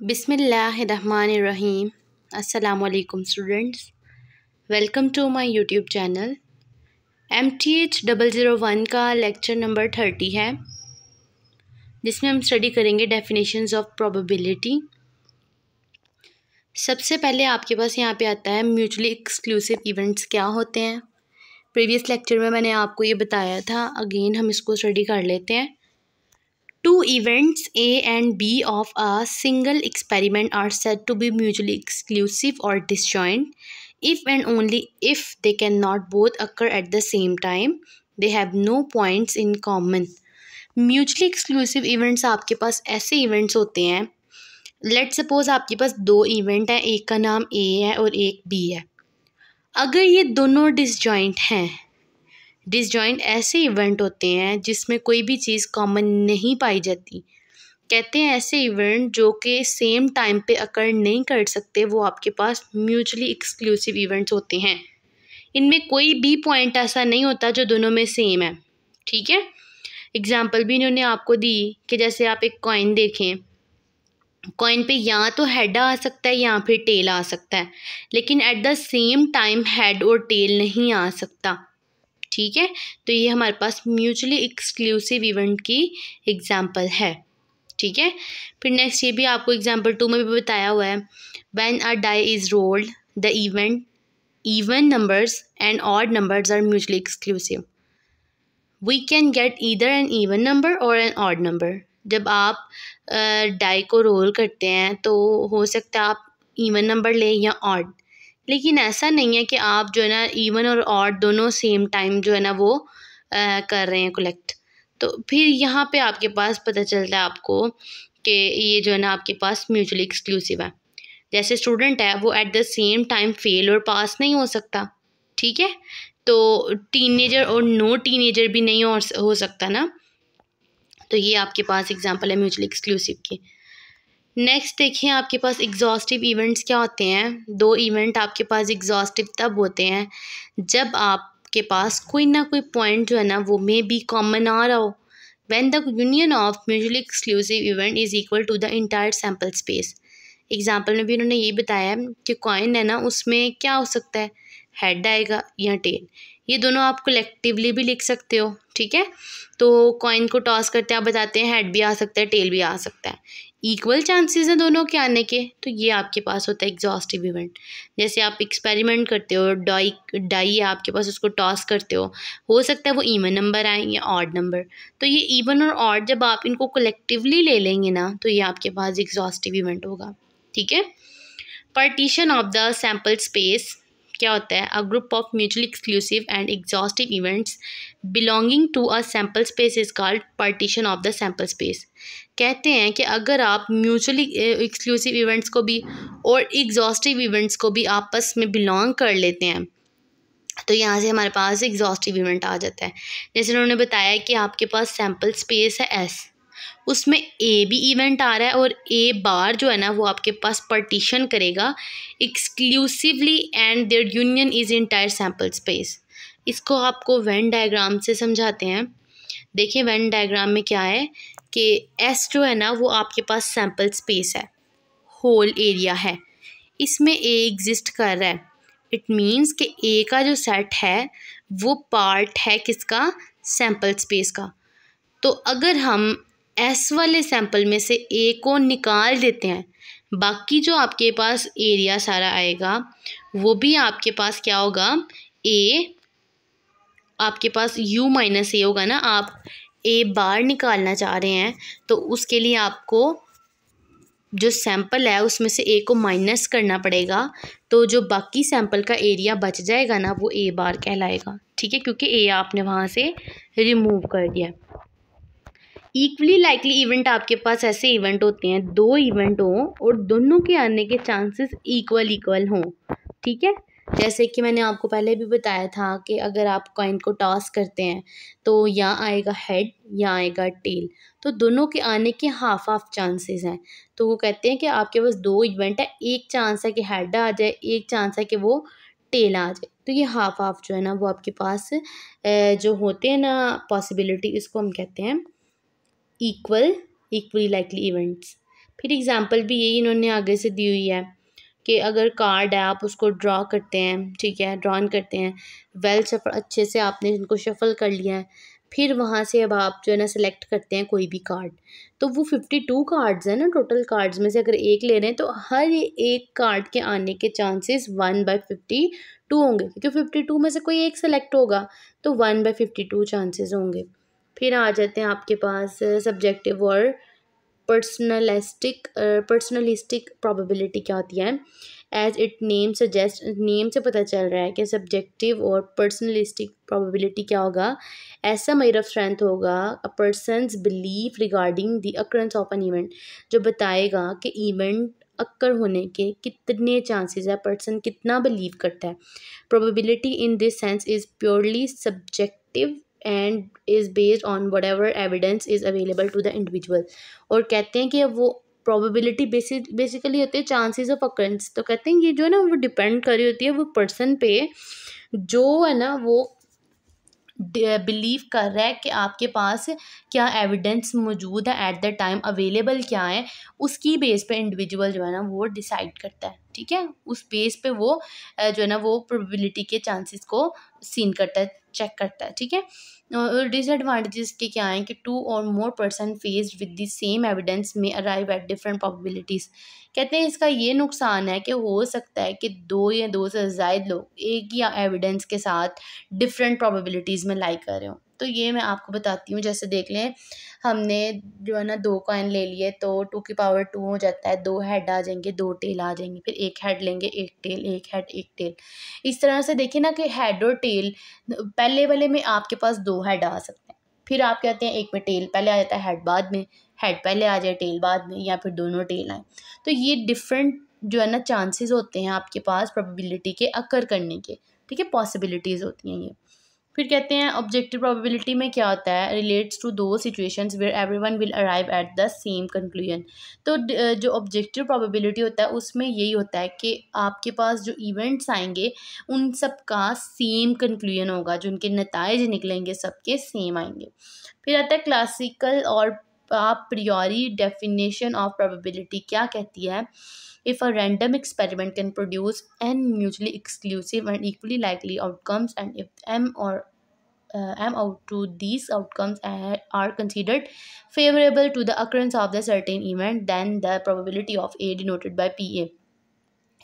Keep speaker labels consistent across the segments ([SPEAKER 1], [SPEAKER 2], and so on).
[SPEAKER 1] बिस्मिल्लाहिर्रहमानिर्रहीम। अस्सलामुअलैकुम students, welcome to my YouTube channel. MTH 001 का लेक्चर नंबर 30 है, जिसमें हम स्टडी करेंगे डेफिनेशंस ऑफ प्रोबेबिलिटी। सबसे पहले आपके पास यहाँ पे आता है म्यूचुअली एक्सक्लूसिव इवेंट्स क्या होते हैं। प्रीवियस लेक्चर में मैंने आपको ये बताया था, अगेन हम इसको स्टडी कर लेते हैं। Two events A and B of a single experiment are said to be mutually exclusive or disjoint if and only if they cannot both occur at the same time. They have no points in common. Mutually exclusive events आपके पास ऐसे events होते हैं, let suppose आपके पास दो event हैं, एक का नाम A है और एक B है। अगर ये दोनों डिसजॉइंट हैं, डिसजॉइंट ऐसे इवेंट होते हैं जिसमें कोई भी चीज़ कॉमन नहीं पाई जाती। कहते हैं ऐसे इवेंट जो कि सेम टाइम पे अकर नहीं कर सकते, वो आपके पास म्यूचुअली एक्सक्लूसिव इवेंट्स होते हैं। इनमें कोई भी पॉइंट ऐसा नहीं होता जो दोनों में सेम है। ठीक है, एग्जाम्पल भी इन्होंने आपको दी कि जैसे आप एक कॉइन देखें, कॉइन पे या तो हेड आ सकता है या फिर टेल आ सकता है, लेकिन eight the same time head और टेल नहीं आ सकता। ठीक है, तो ये हमारे पास म्यूचुअली एक्सक्लूसिव इवेंट की एग्जाम्पल है। ठीक है, फिर नेक्स्ट ये भी आपको एग्जाम्पल 2 में भी बताया हुआ है। When a die is rolled the event even numbers and odd numbers are mutually exclusive. We can get either an even number or an odd number. जब आप डाई को रोल करते हैं तो हो सकता है आप इवन नंबर लें या ऑड, लेकिन ऐसा नहीं है कि आप जो है ना इवन और ऑड दोनों सेम टाइम जो है ना वो कर रहे हैं कलेक्ट। तो फिर यहाँ पे आपके पास पता चलता है आपको कि ये जो है ना आपके पास म्यूचुअली एक्सक्लूसिव है। जैसे स्टूडेंट है, वो eight the same time fail और पास नहीं हो सकता। ठीक है, तो टीनेजर और नो टीनेजर भी नहीं हो सकता ना। तो ये आपके पास एग्जाम्पल है म्यूचुअली एक्सक्लूसिव की। नेक्स्ट देखिए, आपके पास एग्जॉस्टिव इवेंट्स क्या होते हैं। दो इवेंट आपके पास एग्जॉस्टिव तब होते हैं जब आपके पास कोई ना कोई पॉइंट जो है ना वो मे बी कॉमन आ रहा हो। When the union of mutually exclusive event is equal to the entire sample space. Example में भी उन्होंने ये बताया कि कॉइन है ना, उसमें क्या हो सकता है, हेड आएगा या टेल। ये दोनों आप कलेक्टिवली भी लिख सकते हो। ठीक है, तो कॉइन को टॉस करते हैं, आप बताते हैं हेड भी आ सकता है, टेल भी आ सकता है। इक्वल चांसेस हैं दोनों के आने के, तो ये आपके पास होता है एग्जॉस्टिव इवेंट। जैसे आप एक्सपेरिमेंट करते हो, डाई है आपके पास, उसको टॉस करते हो सकता है वो इवन नंबर आए या ऑड नंबर। तो ये इवन और ऑड जब आप इनको कलेक्टिवली ले लेंगे ना, तो ये आपके पास एग्जॉस्टिव इवेंट होगा। ठीक है, partition of the sample space क्या होता है। A group of mutually exclusive and exhaustive events belonging to a sample space is called partition of the sample space. कहते हैं कि अगर आप म्यूचुअली एक्सक्लूसिव इवेंट्स को भी और एग्जॉस्टिव इवेंट्स को भी आपस में बिलोंग कर लेते हैं, तो यहाँ से हमारे पास एग्जॉस्टिव इवेंट आ जाता है। जैसे उन्होंने बताया कि आपके पास सैम्पल स्पेस है S, उसमें ए भी इवेंट आ रहा है और ए बार जो है ना वो आपके पास पार्टीशन करेगा exclusively and their union is entire sample space. इसको आपको वेन डायग्राम से समझाते हैं। देखिए वेन डायग्राम में क्या है कि एस जो है ना वो आपके पास सैम्पल स्पेस है, होल एरिया है, इसमें ए एग्जिस्ट कर रहा है। इट मीन्स कि ए का जो सेट है वो पार्ट है किसका, सैम्पल स्पेस का। तो अगर हम एस वाले सैंपल में से ए को निकाल देते हैं, बाकी जो आपके पास एरिया सारा आएगा वो भी आपके पास क्या होगा, ए आपके पास u माइनस ए होगा ना। आप ए बार निकालना चाह रहे हैं तो उसके लिए आपको जो सैंपल है उसमें से ए को माइनस करना पड़ेगा, तो जो बाकी सैंपल का एरिया बच जाएगा ना वो ए बार कहलाएगा। ठीक है, क्योंकि ए आपने वहाँ से रिमूव कर दिया। इक्वली लाइकली इवेंट आपके पास ऐसे इवेंट होते हैं, दो इवेंट हों और दोनों के आने के चांसेस इक्वल हों। ठीक है, जैसे कि मैंने आपको पहले भी बताया था कि अगर आप कॉइन को टॉस करते हैं तो या आएगा हेड या आएगा टेल, तो दोनों के आने के हाफ चांसेस हैं। तो वो कहते हैं कि आपके पास दो इवेंट है, एक चांस है कि हेड आ जाए, एक चांस है कि वो टेल आ जाए। तो ये हाफ जो है ना वो आपके पास जो होते हैं ना पॉसिबिलिटी, इसको हम कहते हैं इक्वली लाइकली इवेंट्स। फिर एग्जांपल भी यही इन्होंने आगे से दी हुई है कि अगर कार्ड है आप उसको ड्रॉ करते हैं, ठीक है, ड्रॉन करते हैं, वेल शफल अच्छे से आपने इनको शफल कर लिया है, फिर वहाँ से अब आप जो है ना सेलेक्ट करते हैं कोई भी कार्ड, तो वो 52 कार्ड्स हैं ना, टोटल कार्ड्स में से अगर एक ले रहे हैं तो हर एक कार्ड के आने के चांसेस 1/52 होंगे, क्योंकि 52 में से कोई एक सेलेक्ट होगा तो 1/52 चांसेस होंगे। फिर आ जाते हैं आपके पास सब्जेक्टिव और पर्सनलिस्टिक प्रोबेबिलिटी क्या होती है। As it name suggest, name से पता चल रहा है कि सब्जेक्टिव और पर्सनलिस्टिक प्रोबेबिलिटी क्या होगा। ऐसा मेजर ऑफ स्ट्रेंथ होगा a person's belief regarding the occurrence of an event, जो बताएगा कि इवेंट अक्कर होने के कितने चांसेस है, पर्सन कितना बिलीव करता है। Probability in this sense is purely subjective and is based on whatever evidence is available to the individual. और कहते हैं कि वो प्रोबेबिलिटी बेसिकली होती है चांसेस ऑफ अकरेंस, तो कहते हैं ये जो है ना वो डिपेंड कर रही होती है वो पर्सन पे जो है ना वो बिलीव कर रहा है कि आपके पास क्या एविडेंस मौजूद है एट द टाइम, अवेलेबल क्या है, उसकी बेस पे इंडिविजुअल जो है ना वो डिसाइड करता है, ठीक है, उस बेस पे वो जो है ना वो प्रोबेबिलिटी के चांसेस को सीन करता है, चेक करता है, ठीक है। और डिसएडवांटेजेस के क्या हैं कि 2 और more person faced with the same evidence में अराइव एट डिफरेंट प्रोबेबिलिटीज़। कहते हैं इसका ये नुकसान है कि हो सकता है कि 2 या 2 से ज़ायद लोग एक ही एविडेंस के साथ डिफरेंट प्रोबेबिलिटीज़ में लाई कर रहे हो। तो ये मैं आपको बताती हूँ, जैसे देख लें हमने जो है ना 2 कॉइन ले लिए तो 2 की पावर 2 हो जाता है, 2 हेड आ जाएंगे, 2 टेल आ जाएंगे, फिर एक हेड लेंगे, एक टेल, एक हेड, एक टेल। इस तरह से देखिए ना कि हेड और टेल पहले वाले में आपके पास 2 हेड आ सकते हैं, फिर आप कहते हैं एक में टेल पहले आ जाता है, हेड बाद में, हेड पहले आ जाए टेल बाद में, या फिर दोनों टेल आए। तो ये डिफरेंट जो है ना चांसेस होते हैं आपके पास प्रोबेबिलिटी के अकर करने के, ठीक है, पॉसिबिलिटीज़ होती हैं ये। फिर कहते हैं ऑब्जेक्टिव प्रोबेबिलिटी में क्या होता है, रिलेट्स टू दो situations where everyone will arrive at the same conclusion. तो जो ऑब्जेक्टिव प्रोबेबिलिटी होता है उसमें यही होता है कि आपके पास जो इवेंट्स आएंगे उन सब का सेम कंक्लूजन होगा, जो उनके नताइज निकलेंगे सबके सेम आएंगे। फिर आता है क्लासिकल और प्रियोरी डेफिनेशन ऑफ प्रोबेबिलिटी क्या कहती है। If a random experiment can produce n mutually exclusive and equally likely outcomes, and if m out to these outcomes are considered favorable to the occurrence of the certain event, then the probability of A denoted by PA।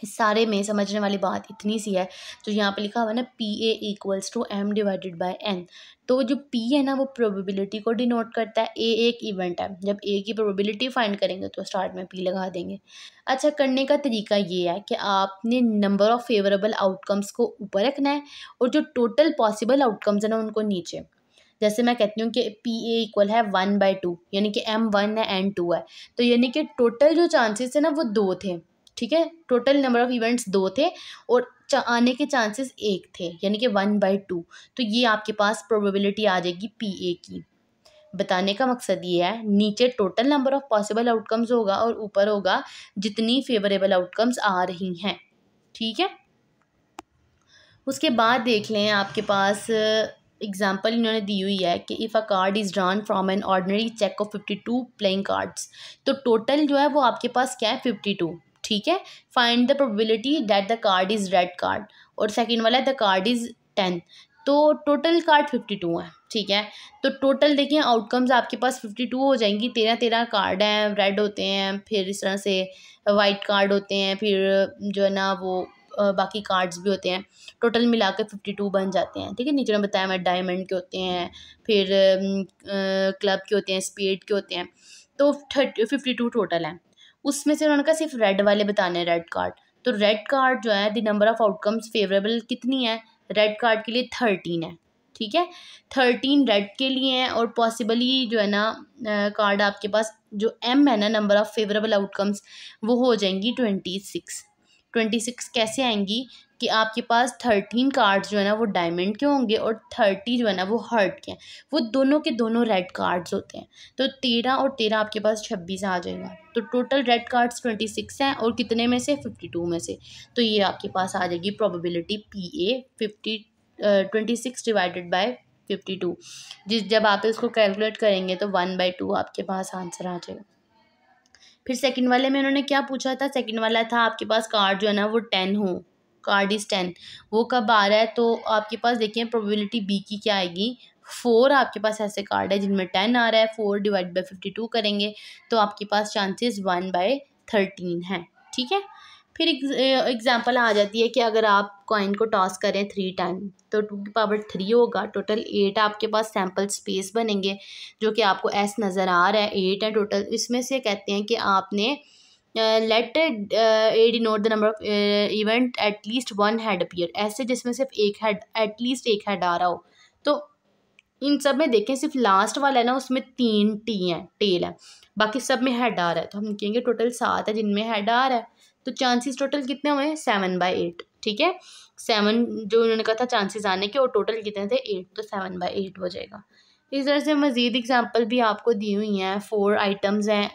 [SPEAKER 1] इस सारे में समझने वाली बात इतनी सी है, जो यहाँ पे लिखा हुआ है ना PA=m/n, तो जो P है ना वो प्रोबेबिलिटी को डिनोट करता है, A एक इवेंट है, जब A की प्रोबेबिलिटी फाइंड करेंगे तो स्टार्ट में P लगा देंगे। अच्छा, करने का तरीका ये है कि आपने नंबर ऑफ़ फेवरेबल आउटकम्स को ऊपर रखना है और जो टोटल पॉसिबल आउटकम्स है ना उनको नीचे। जैसे मैं कहती हूँ कि PA = 1/2, यानी कि M1 है N2 है, तो यानी कि टोटल जो चांसेस है ना वो 2 थे, ठीक है, टोटल नंबर ऑफ़ इवेंट्स 2 थे और आने के चांसेस 1 थे, यानी कि 1/2। तो ये आपके पास प्रोबेबिलिटी आ जाएगी PA की। बताने का मकसद ये है, नीचे total number of possible outcomes होगा और ऊपर होगा जितनी फेवरेबल आउटकम्स आ रही हैं, ठीक है। उसके बाद देख लें आपके पास एग्जाम्पल इन्होंने दी हुई है कि if a card is drawn from an ordinary deck of 52 playing cards, तो टोटल जो है वो आपके पास क्या है 52, ठीक है। Find the probability that the card is red card, और सेकंड वाला है द कार्ड इज़ 10, तो टोटल कार्ड 52 है, ठीक है। तो टोटल देखिए आउटकम्स आपके पास 52 हो जाएंगी, 13 कार्ड हैं, रेड होते हैं, फिर इस तरह से वाइट कार्ड होते हैं, फिर जो है ना वो बाकी कार्ड्स भी होते हैं, टोटल मिला के 52 बन जाते हैं, ठीक है। नीचे में बताया मैं डायमंड के होते हैं, फिर क्लब के होते हैं, स्पेड के होते हैं, तो 52 टोटल हैं। उसमें से उन्होंने कहा सिर्फ रेड वाले बताने हैं, रेड कार्ड। तो रेड कार्ड जो है the number of outcomes favourable कितनी है, रेड कार्ड के लिए 13 है, ठीक है, 13 रेड के लिए हैं, और पॉसिबली जो है ना कार्ड आपके पास जो M है ना नंबर ऑफ़ फेवरेबल आउटकम्स, वो हो जाएंगी 26। 26 कैसे आएंगी कि आपके पास 13 कार्ड्स जो है ना वो डायमंड के होंगे और 30 जो है ना वो हार्ट के हैं, वो दोनों के दोनों रेड कार्ड्स होते हैं, तो 13 और 13 आपके पास 26 आ जाएगा। तो टोटल रेड कार्ड्स 26 हैं और कितने में से 52 में से, तो ये आपके पास आ जाएगी प्रोबेबिलिटी PA 26 डिवाइडेड बाय 52। जब आप इसको कैलकुलेट करेंगे तो 1/2 आपके पास आंसर आ जाएगा। फिर सेकंड वाले में उन्होंने क्या पूछा था, सेकंड वाला था आपके पास कार्ड जो है ना वो 10 हो, कार्ड इज़ 10, वो कब आ रहा है, तो आपके पास देखिए प्रोबेबिलिटी बी की क्या आएगी, 4 आपके पास ऐसे कार्ड है जिनमें 10 आ रहा है, 4 डिवाइड बाई 52 करेंगे तो आपके पास चांसेस 1/13 हैं, ठीक है। फिर एग्जांपल आ जाती है कि अगर आप कॉइन को टॉस करें 3 टाइम तो 2 की पावर 3 होगा, टोटल 8 आपके पास सैम्पल स्पेस बनेंगे, जो कि आपको एस नज़र आ रहा है, 8 है टोटल। इसमें से कहते हैं कि आपने let A denote the number of event at least 1 head appear, ऐसे जिसमें सिर्फ एक हेड, एटलीस्ट एक हेड आ रहा हो। तो इन सब में देखें सिर्फ लास्ट वाला है ना उसमें 3 टी हैं, टेल है, बाकी सब में हेड आ रहा है, तो हम कहेंगे टोटल 7 है जिनमें हेड आ रहा है, तो चांसेस टोटल कितने हुए, 7/8, ठीक है। 7 जो उन्होंने कहा था चांसेस आने के, और टोटल कितने थे 8, तो 7/8 हो जाएगा। इस तरह से मज़ीद एग्जांपल भी आपको दी हुई हैं। 4 आइटम्स हैं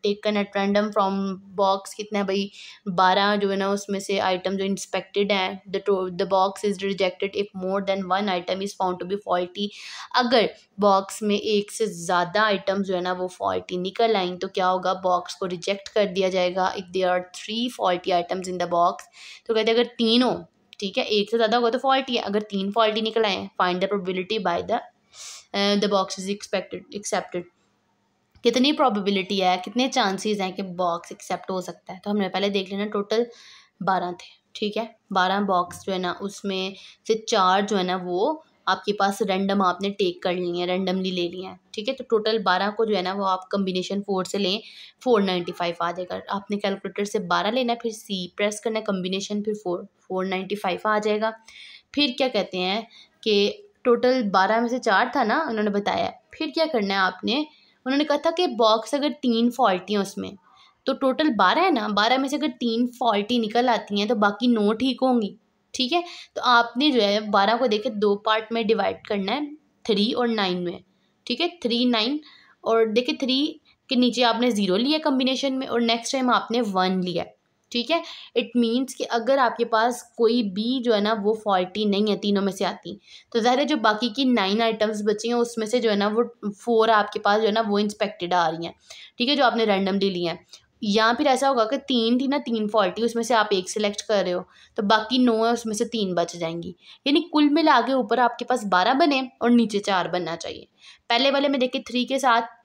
[SPEAKER 1] taken at random from box, कितना है भाई 12 जो है ना उसमें से आइटम जो इंस्पेक्टेड हैं, the box is rejected if more than 1 item is found to be faulty. अगर बॉक्स में एक से ज़्यादा आइटम जो है ना वो फॉल्टी निकल आएँ तो क्या होगा, बॉक्स को रिजेक्ट कर दिया जाएगा। If there are 3 faulty items in the box, तो कहते हैं अगर 3 हो, ठीक है, एक से ज़्यादा होगा तो फॉल्टी है, अगर 3 फॉल्टी निकल आए, find the probability by the box is accepted, कितनी प्रोबेबिलिटी है, कितने चांसेस हैं कि बॉक्स एक्सेप्ट हो सकता है। तो हमने पहले देख लेना, टोटल 12 थे, ठीक है, 12 बॉक्स जो है ना उसमें से 4 जो है ना वो आपके पास रैंडम आपने टेक कर ली है, रैंडमली ले लिए हैं, ठीक है। तो टोटल 12 को जो है ना वो आप कम्बिनेशन 4 से लें, 495 आ जाएगा। आपने कैलकुलेटर से 12 लेना है, फिर सी प्रेस करना है, कम्बिनेशन फिर 495 आ जाएगा। फिर क्या कहते हैं कि टोटल 12 में से 4 था ना उन्होंने बताया, फिर क्या करना है आपने, उन्होंने कहा था कि बॉक्स अगर 3 फॉल्टी हैं उसमें, तो टोटल 12 है ना, 12 में से अगर 3 फॉल्टी निकल आती हैं तो बाकी 9 ठीक होंगी, ठीक है। तो आपने जो है 12 को देखे 2 पार्ट में डिवाइड करना है, 3 और 9 में, ठीक है, 3 9, और देखिए 3 के नीचे आपने 0 लिया कम्बिनेशन में, और नेक्स्ट टाइम आपने 1 लिया, ठीक है। इट मीन्स कि अगर आपके पास कोई भी जो है ना वो फॉल्टी नहीं है, तीनों में से आती, तो ज़ाहिर है जो बाकी की 9 आइटम्स बची हैं उसमें से जो है ना वो 4 आपके पास जो है ना वो इंस्पेक्टेड आ रही हैं, ठीक है, जो आपने रैंडमली ली हैं। या फिर ऐसा होगा कि 3 थी ना, 3 फॉल्टी, उसमें से आप एक सिलेक्ट कर रहे हो, तो बाकी 9 है उसमें से 3 बच जाएंगी, यानी कुल मिला के ऊपर आपके पास 12 बने और नीचे 4 बनना चाहिए। पहले वाले में देखिए 3 के साथ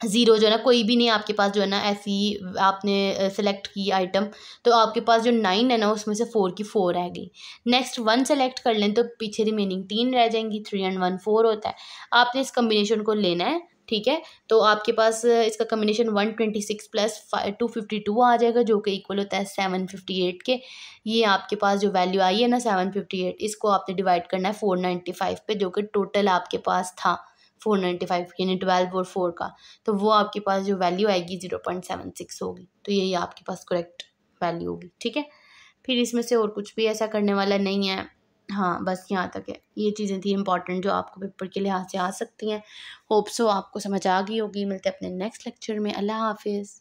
[SPEAKER 1] 0 जो है ना कोई भी नहीं आपके पास जो है ना ऐसी आपने सेलेक्ट की आइटम, तो आपके पास जो 9 है ना उसमें से 4 की 4 रह गई। नेक्स्ट 1 सेलेक्ट कर लें तो पीछे रिमेनिंग 3 रह जाएंगी, 3 एंड 1 4 होता है। आपने इस कम्बिनेशन को लेना है, ठीक है, तो आपके पास इसका कम्बिनेशन 126 प्लस 252 आ जाएगा, जो कि इक्वल होता है 758 के। ये आपके पास जो वैल्यू आई है ना 758, इसको आपने डिवाइड करना है 495 पे, जो कि टोटल आपके पास था 495, यानी 12 और 4 का, तो वो आपके पास जो वैल्यू आएगी 0.76 होगी, तो यही आपके पास करेक्ट वैल्यू होगी, ठीक है। फिर इसमें से और कुछ भी ऐसा करने वाला नहीं है, हाँ बस यहाँ तक है। ये चीज़ें थी इंपॉर्टेंट जो आपको पेपर के लिहाज से आ सकती हैं। होप सो आपको समझ आ गई होगी। मिलते हैं अपने नेक्स्ट लेक्चर में। अल्लाह हाफिज़।